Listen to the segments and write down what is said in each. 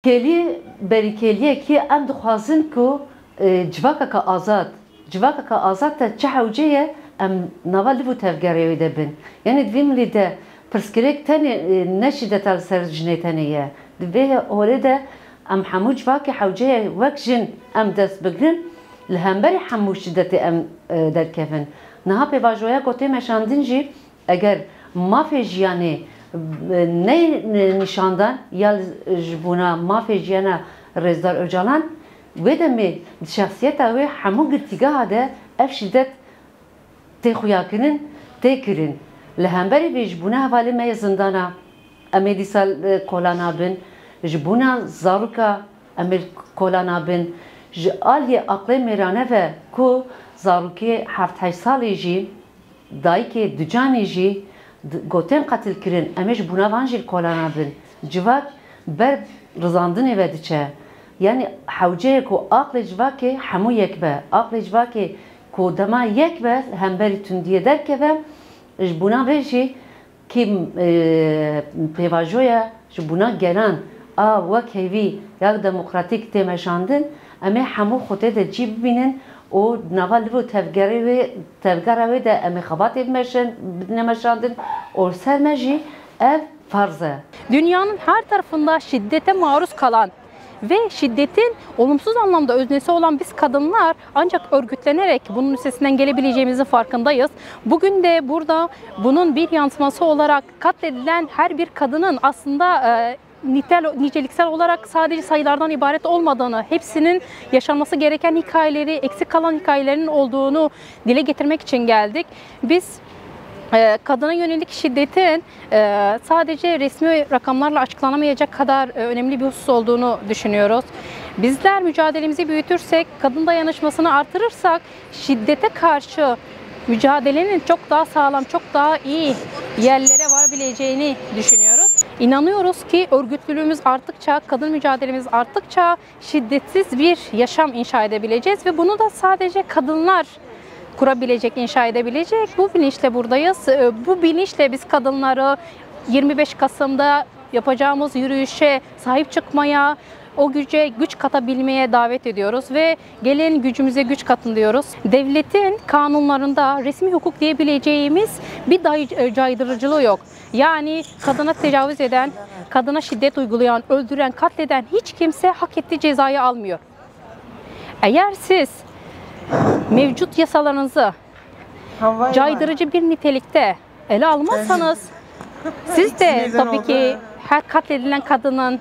Keli berikeliye ki em dixwazin ku civakaka azad te çi hewceye em nava liv û tevgerê de bin. Yani divê milî de pirsgirêk tenê neşîdeta li ser jinê tenê ye. Divê holê de em hemû civakê hewceye wek jin em dest bigirin li hemberî hemû şiddetê em derkevin. Niha pêvajoya ku tê meşandin jî eger mafê jiyanê ne nişandan ya jibuna mafê jiyana Rêzdar Öcalan wê demê şexsiyeta wê hemû girtîgeha de ev şiddet tê xuyakirin tê kirin. Li hemberî vê jibûna hevalê me zindana em ê dîsa kola nabin, jibûna zaroka em ê kola nabin, ji aliyê aqlê mêrane ve ku zarokê 7-8 salê jî dayîkê du canê jî gotên qetil kirin em ê ji bûna van jî kola nabin. Civak ber rizandinê ve diçe. Yani hewceyê ku aqlê civakê hemû yek be. Aqlê civakê ku dema yek be hemberî tundiyê derkeve ji bûna vê jî kî pêvajoya ji bûna gelan a wek hêvî ya demokratîk tê meşandin em ê hemû xwedê de cî bibînin û nava liv û tevgera wê de em ê xebatê nemeşandin û ser me jî ev farz e. Dünyanın her tarafında şiddete maruz kalan ve şiddetin olumsuz anlamda öznesi olan biz kadınlar ancak örgütlenerek bunun üstesinden gelebileceğimizin farkındayız. Bugün de burada bunun bir yansıması olarak katledilen her bir kadının aslında niceliksel olarak sadece sayılardan ibaret olmadığını, hepsinin yaşanması gereken hikayeleri, eksik kalan hikayelerinin olduğunu dile getirmek için geldik. Biz kadına yönelik şiddetin sadece resmi rakamlarla açıklanamayacak kadar önemli bir husus olduğunu düşünüyoruz. Bizler mücadelemizi büyütürsek, kadın dayanışmasını artırırsak şiddete karşı mücadelenin çok daha sağlam, çok daha iyi yerlere varabileceğini düşünüyoruz. İnanıyoruz ki örgütlülüğümüz arttıkça, kadın mücadelemiz arttıkça şiddetsiz bir yaşam inşa edebileceğiz ve bunu da sadece kadınlar kurabilecek, inşa edebilecek. Bu bilinçle buradayız. Bu bilinçle biz kadınları 25 Kasım'da yapacağımız yürüyüşe sahip çıkmaya, o güce güç katabilmeye davet ediyoruz ve gelin gücümüze güç katın diyoruz. Devletin kanunlarında resmi hukuk diyebileceğimiz bir caydırıcılığı yok. Yani kadına tecavüz eden, kadına şiddet uygulayan, öldüren, katleden hiç kimse hak ettiği cezayı almıyor. Eğer siz mevcut yasalarınızı caydırıcı bir nitelikte ele almazsanız siz de tabii ki her katledilen kadının,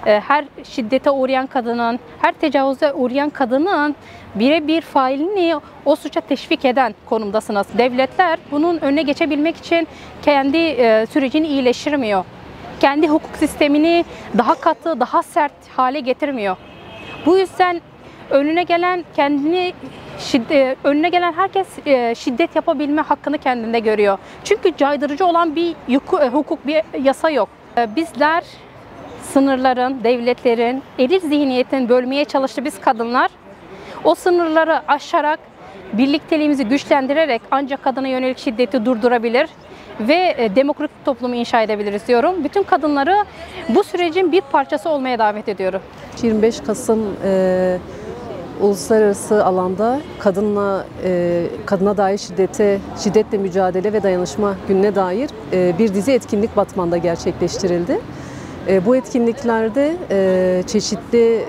her şiddete uğrayan kadının, her tecavüze uğrayan kadının birebir failini o suça teşvik eden konumdasınız. Devletler bunun önüne geçebilmek için kendi sürecini iyileştirmiyor. Kendi hukuk sistemini daha katı, daha sert hale getirmiyor. Bu yüzden önüne gelen herkes şiddet yapabilme hakkını kendinde görüyor. Çünkü caydırıcı olan bir hukuk, bir yasa yok. Bizler sınırların, devletlerin, eril zihniyetin bölmeye çalıştığı biz kadınlar o sınırları aşarak, birlikteliğimizi güçlendirerek ancak kadına yönelik şiddeti durdurabilir ve demokratik toplumu inşa edebiliriz diyorum. Bütün kadınları bu sürecin bir parçası olmaya davet ediyorum. 25 Kasım uluslararası alanda kadına dair şiddetle mücadele ve dayanışma gününe dair bir dizi etkinlik Batman'da gerçekleştirildi. Bu etkinliklerde çeşitli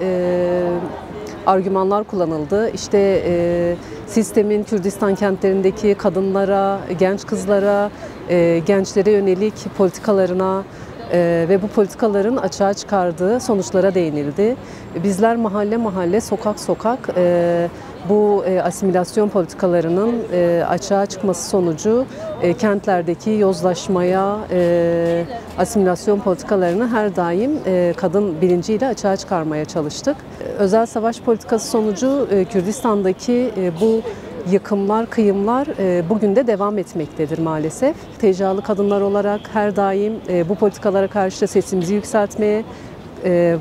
argümanlar kullanıldı. İşte sistemin Kürdistan kentlerindeki kadınlara, genç kızlara, gençlere yönelik politikalarına ve bu politikaların açığa çıkardığı sonuçlara değinildi. Bizler mahalle mahalle, sokak sokak bu asimilasyon politikalarının açığa çıkması sonucu kentlerdeki yozlaşmaya, asimilasyon politikalarını her daim kadın bilinciyle açığa çıkarmaya çalıştık. Özel savaş politikası sonucu Kürdistan'daki bu yıkımlar, kıyımlar bugün de devam etmektedir maalesef. Tecrübeli kadınlar olarak her daim bu politikalara karşı sesimizi yükseltmeye,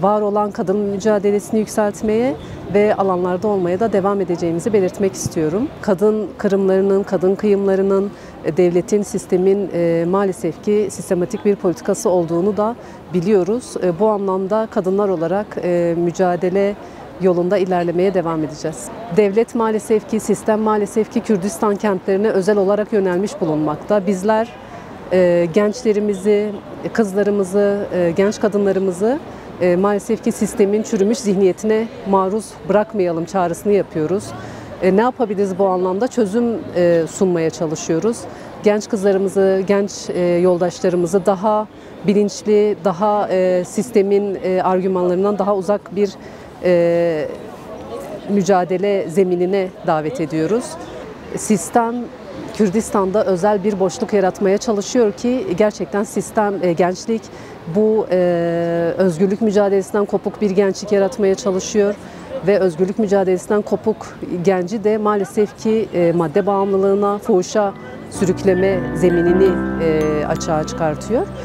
var olan kadın mücadelesini yükseltmeye ve alanlarda olmaya da devam edeceğimizi belirtmek istiyorum. Kadın kırımlarının, kadın kıyımlarının devletin, sistemin maalesef ki sistematik bir politikası olduğunu da biliyoruz. Bu anlamda kadınlar olarak mücadele yolunda ilerlemeye devam edeceğiz. Devlet maalesef ki, sistem maalesef ki Kürdistan kentlerine özel olarak yönelmiş bulunmakta. Bizler gençlerimizi, kızlarımızı, genç kadınlarımızı maalesef ki sistemin çürümüş zihniyetine maruz bırakmayalım çağrısını yapıyoruz. Ne yapabiliriz bu anlamda? Çözüm sunmaya çalışıyoruz. Genç kızlarımızı, genç yoldaşlarımızı daha bilinçli, daha sistemin argümanlarından daha uzak bir mücadele zeminine davet ediyoruz. Sistem Kürdistan'da özel bir boşluk yaratmaya çalışıyor ki gerçekten sistem, gençlik bu özgürlük mücadelesinden kopuk bir gençlik yaratmaya çalışıyor ve özgürlük mücadelesinden kopuk genci de maalesef ki madde bağımlılığına, fuhuşa sürükleme zeminini açığa çıkartıyor.